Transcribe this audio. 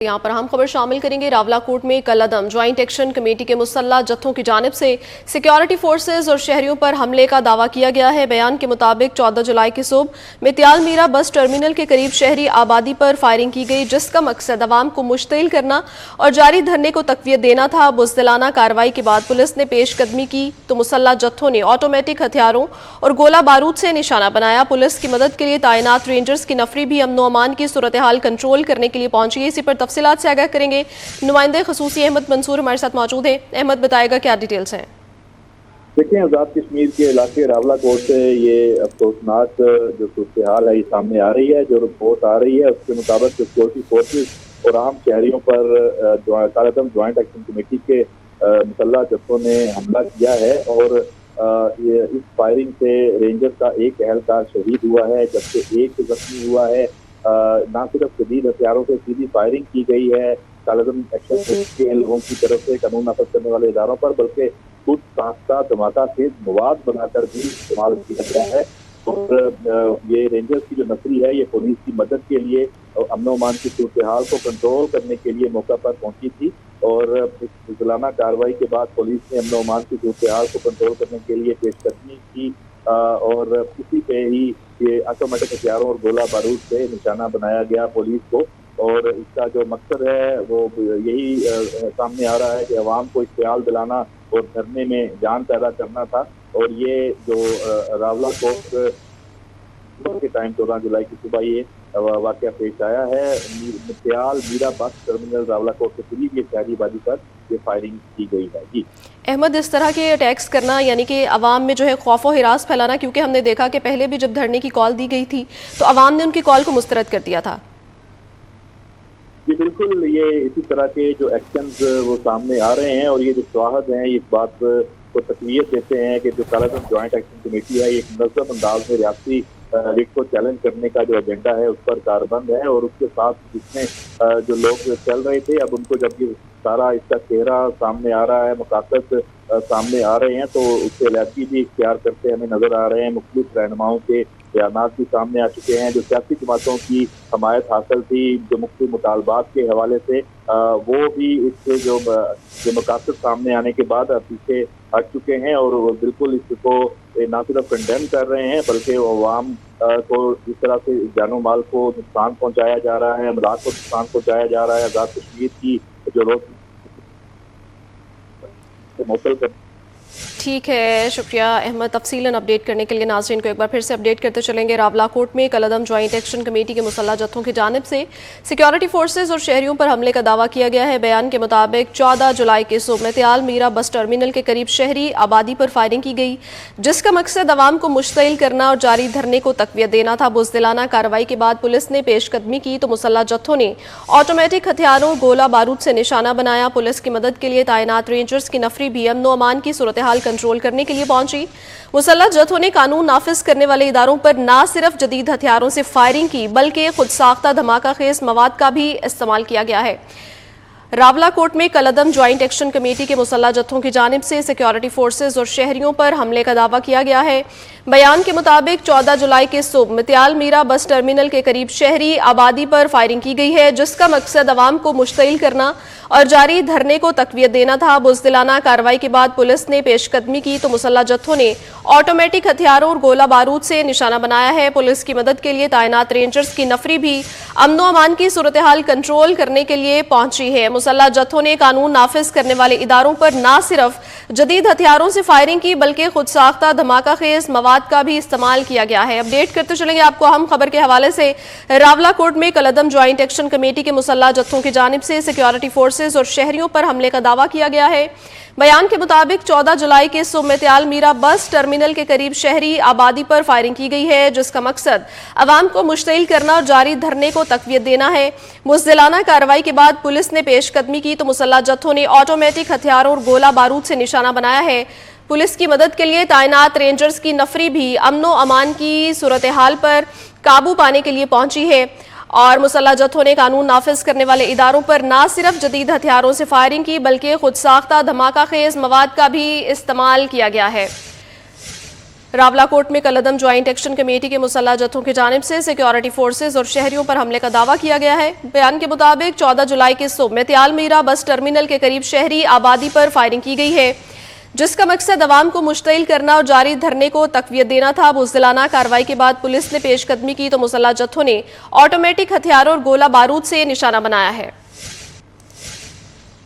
यहाँ पर हम खबर शामिल करेंगे। रावलाकोट में कलअदम ज्वाइंट एक्शन कमेटी के मुसल्लह जत्थों की जानिब से सिक्योरिटी फोर्सेज और शहरियों पर हमले का दावा किया गया है। बयान के मुताबिक 14 जुलाई की सुबह मित्याल मीरा बस टर्मिनल के करीब शहरी आबादी पर फायरिंग की गई, जिसका मकसद अवाम को मुश्तिल करना और जारी धरने को तकवीत देना था। बुज़दिलाना कार्रवाई के बाद पुलिस ने पेशकदमी की तो मुसल्लह जत्थों ने ऑटोमेटिक हथियारों और गोला बारूद से निशाना बनाया। पुलिस की मदद के लिए तैनात रेंजर्स की नफरी भी अमन व अमान की सूरत हाल कंट्रोल करने के लिए पहुंची है। इसी पर तफसीलात से आगाह करेंगे नुमाइंदे खसूसी अहमद मंसूर हमारे साथ मौजूद है। अहमद, बताएगा क्या डिटेल्स हैं? देखिए, आज़ाद कश्मीर के इलाके रावलाकोट से ये अफसोसनाक जो सूरत हाल है ये सामने आ रही है। जो रिपोर्ट आ रही है उसके मुताबिक सिक्योरिटी फोर्सेज और आम शहरियों पर कलअदम ज्वाइंट एक्शन कमेटी के मुसल्लह जत्थों ने हमला किया है और इस फायरिंग से रेंजर का एक एहलकार शहीद हुआ है, जबकि एक जख्मी हुआ है। ना सिर्फ शदीद हथियारों से सीधी फायरिंग की गई है कलअदम एक्शन के लोगों की तरफ से कानून नाफिज करने वाले इदारों पर, बल्कि खुद साख्ता धमाका तेज मवाद बनाकर भी इस्तेमाल किया गया है। और ये रेंजर्स की जो नफरी है ये पुलिस की मदद के लिए अमन व अमान की सूरत हाल को कंट्रोल करने के लिए मौका पर पहुंची थी। और इस बुज़दिलाना कार्रवाई के बाद पुलिस ने अमन व अमान की सूरत हाल को कंट्रोल करने के लिए पेशकदमी की और इसी पे ही ये ऑटोमेटिक हथियारों और गोला बारूद से निशाना बनाया गया पुलिस को। और इसका जो मकसद है वो यही सामने आ रहा है कि अवाम को इख्तियाल दिलाना और धरने में जान पैदा करना था। और ये जो रावलाकोट के टाइम 14 जुलाई की सुबह ये वाकया पेश आया है। मित्याल मीरा बस टर्मिनल रावलाकोट के करीब ये शहरी आबादी पर ये फायरिंग की गई है। जी अहमद, इस तरह के अटैक्स करना यानी कि अवाम में जो है खौफ व हिरास फैलाना, क्योंकि हमने देखा कि पहले भी जब धरने की कॉल दी गई थी तो अवाम ने उनकी कॉल को मुस्तरद कर दिया था। जी बिल्कुल, ये इसी तरह के जो एक्शंस वो सामने आ रहे हैं और ये जो शवाहद हैं इस बात को तकवीत देते हैं कि जो कलअदम ज्वाइंट एक्शन कमेटी है एक मुनज़्ज़म अंदाज में रियासती लीग को चैलेंज करने का जो एजेंडा है उस पर कारबंद है। और उसके साथ जिसमें जो लोग चल रहे थे अब उनको जब ये सारा इसका चेहरा सामने आ रहा है, मकासद सामने आ रहे हैं, तो उससे अलहदगी भी इख्तियार करते हमें नजर आ रहे हैं। मुख्तलिफ रहनुमाओं के बयानात भी सामने आ चुके हैं। जो सियासी जमातों की हमायत हासिल थी जो मुख्तलिफ मुतालबात के हवाले से वो भी इससे जो मकासद सामने आने के बाद पीछे हट चुके हैं और वो बिल्कुल इसको ना सिर्फ कंडेम कर रहे हैं बल्कि अवाम को इस तरह से जानो माल को नुकसान पहुंचाया जा रहा है, अमलाक को नुकसान पहुंचाया जा रहा है। आज़ाद कश्मीर की जो लोग मौसल कर ठीक है, शुक्रिया अहमद तफसीलन अपडेट करने के लिए। नाज़रीन को एक बार फिर से अपडेट करते चलेंगे। रावलाकोट में कलअदम ज्वाइंट एक्शन कमेटी के मुसल्लह जत्थों की जानिब से सिक्योरिटी फोर्सेज और शहरियों पर हमले का दावा किया गया है। बयान के मुताबिक 14 जुलाई की सुबह मित्याल मीरा बस टर्मिनल के करीब शहरी आबादी पर फायरिंग की गई, जिसका मकसद अवाम को मुश्तिल करना और जारी धरने को तकवीत देना था। बुज़दिलाना कार्रवाई के बाद पुलिस ने पेशकदमी की तो मुसल्लह जत्थों ने ऑटोमेटिक हथियारों गोला बारूद से निशाना बनाया। पुलिस की मदद के लिए तैनात रेंजर्स की नफरी भी अमन व अमान की सूरत हाल कंट्रोल करने के लिए पहुंची। मुसल्लह जत्थों ने कानून नाफिज करने वाले इदारों पर ना सिर्फ जदीद हथियारों से फायरिंग की बल्कि खुद साख्ता धमाका खेज मवाद का भी इस्तेमाल किया गया है। रावलाकोट में कलअदम ज्वाइंट एक्शन कमेटी के मुसल्लह जत्थों की जानिब से सिक्योरिटी फोर्सेज और शहरियों पर हमले का दावा किया गया है। बयान के मुताबिक 14 जुलाई के सुबह मित्याल मीरा बस टर्मिनल के करीब शहरी आबादी पर फायरिंग की गई है, जिसका मकसद अवाम को मुश्तिल करना और जारी धरने को तकवीत देना था। बुज़दिलाना कार्रवाई के बाद पुलिस ने पेशकदमी की तो मुसल्लह जत्थों ने ऑटोमेटिक हथियारों और गोला बारूद से निशाना बनाया है। पुलिस की मदद के लिए तैनात रेंजर्स की नफरी भी अमन व अमान की सूरत हाल कंट्रोल करने के लिए पहुंची है। मुसल्लह जत्थों ने कानून नाफिज करने वाले इदारों पर ना सिर्फ जदीद हथियारों से फायरिंग की बल्कि खुद साख्ता धमाका खेज मवाद का भी इस्तेमाल किया गया है। अपडेट करते चलेंगे आपको हम खबर के हवाले से। रावलाकोट में कलअदम ज्वाइंट एक्शन कमेटी के मुसल्लह जत्थों की जानिब से सिक्योरिटी फोर्सेज और शहरियों पर हमले का दावा किया गया है। बयान के मुताबिक 14 जुलाई के सुबह मित्याल मीरा बस टर्मिनल के करीब शहरी आबादी पर फायरिंग की गई है, जिसका मकसद अवाम को मुश्तिल करना और जारी धरने को तकवीत देना है। बुज़दिलाना कार्रवाई के बाद पुलिस ने पेशकदमी की तो मुसल्लह जत्थों ने ऑटोमेटिक हथियारों और गोला बारूद से निशाना बनाया है। पुलिस की मदद के लिए तैनात रेंजर्स की नफरी भी अमन व अमान की सूरत हाल पर काबू पाने के लिए पहुंची है। और मुसल्लह जत्थों ने कानून नाफिज करने वाले इदारों पर ना सिर्फ जदीद हथियारों से फायरिंग की बल्कि खुद साख्ता धमाका खेज मवाद का भी इस्तेमाल किया गया है। راولا کوٹ میں کلعدم جوائنٹ ایکشن کمیٹی کے مسلح جتھوں کی جانب سے سیکیورٹی فورسز اور شہریوں پر حملے کا دعویٰ کیا گیا ہے۔ بیان کے مطابق 14 جولائی کے صبح میتیال میرا بس ٹرمینل کے قریب شہری آبادی پر فائرنگ کی گئی ہے، جس کا مقصد عوام کو مشتعل کرنا اور جاری دھرنے کو تقویت دینا تھا۔ بزدلانہ کارروائی کے بعد پولیس نے پیش قدمی کی تو مسلح جتھوں نے آٹومیٹک ہتھیاروں اور گولہ بارود سے نشانہ بنایا ہے۔